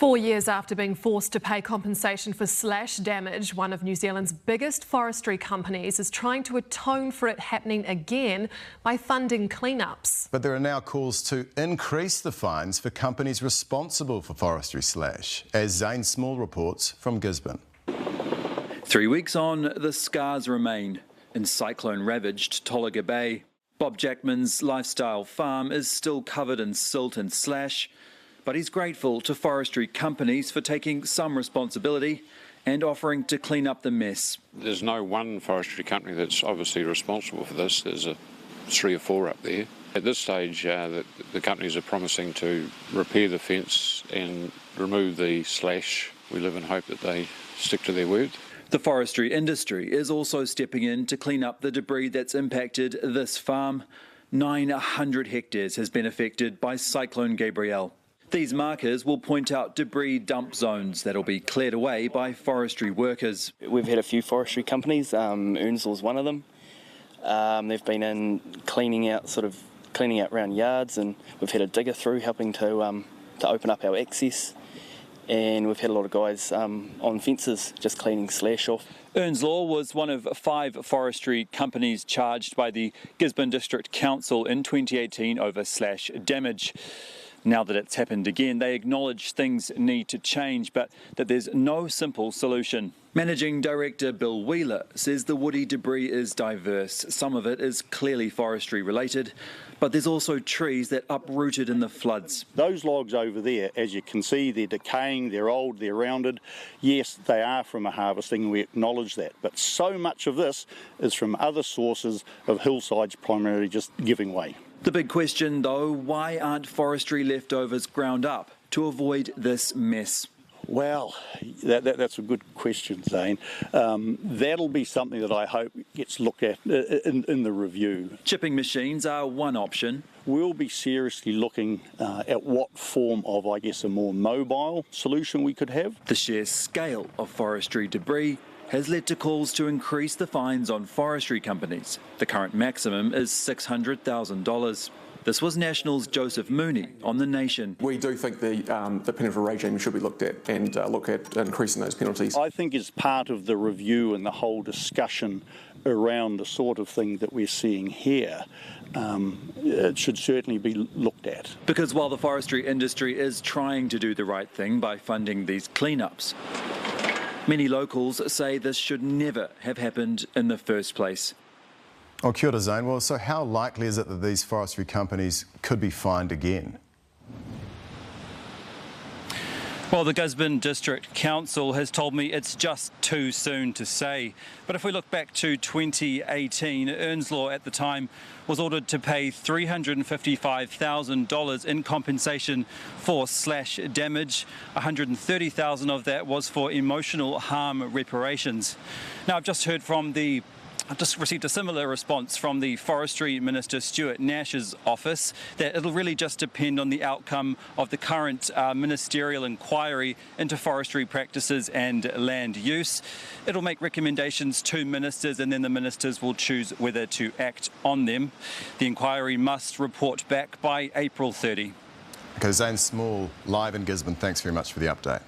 4 years after being forced to pay compensation for slash damage, one of New Zealand's biggest forestry companies is trying to atone for it happening again by funding cleanups. But there are now calls to increase the fines for companies responsible for forestry slash, as Zane Small reports from Gisborne. 3 weeks on, the scars remain in cyclone-ravaged Tolaga Bay. Bob Jackman's lifestyle farm is still covered in silt and slash, but he's grateful to forestry companies for taking some responsibility and offering to clean up the mess. There's no one forestry company that's obviously responsible for this. There's 3 or 4 up there. At this stage, the companies are promising to repair the fence and remove the slash. We live in hope that they stick to their word. The forestry industry is also stepping in to clean up the debris that's impacted this farm. 900 hectares has been affected by Cyclone Gabrielle. These markers will point out debris dump zones that'll be cleared away by forestry workers. We've had a few forestry companies, Earnslaw's one of them. They've been in cleaning out around yards, and we've had a digger through helping to open up our access. And we've had a lot of guys on fences just cleaning slash off. Earnslaw was one of 5 forestry companies charged by the Gisborne District Council in 2018 over slash damage. Now that it's happened again, they acknowledge things need to change, but that there's no simple solution. Managing Director Bill Wheeler says the woody debris is diverse. Some of it is clearly forestry related, but there's also trees that uprooted in the floods. Those logs over there, as you can see, they're decaying, they're old, they're rounded. Yes, they are from a harvesting, we acknowledge that. But so much of this is from other sources of hillsides primarily just giving way. The big question, though, why aren't forestry leftovers ground up to avoid this mess? Well, that's a good question, Zane. That'll be something that I hope gets looked at in the review. Chipping machines are one option. We'll be seriously looking at what form of, I guess, a more mobile solution we could have. The sheer scale of forestry debris has led to calls to increase the fines on forestry companies. The current maximum is $600,000. This was National's Joseph Mooney on The Nation. We do think the penalty regime should be looked at and look at increasing those penalties. I think as part of the review and the whole discussion around the sort of thing that we're seeing here, it should certainly be looked at. Because while the forestry industry is trying to do the right thing by funding these cleanups, many locals say this should never have happened in the first place. Oh, kia ora, Zane. Well, so how likely is it that these forestry companies could be fined again? Well, the Gisborne District Council has told me it's just too soon to say. But if we look back to 2018, Earnslaw at the time was ordered to pay $355,000 in compensation for slash damage. $130,000 of that was for emotional harm reparations. Now, I've just received a similar response from the Forestry Minister Stuart Nash's office that it'll really just depend on the outcome of the current ministerial inquiry into forestry practices and land use. It'll make recommendations to ministers and then the ministers will choose whether to act on them. The inquiry must report back by April 30. Okay, Zane Small, live in Gisborne. Thanks very much for the update.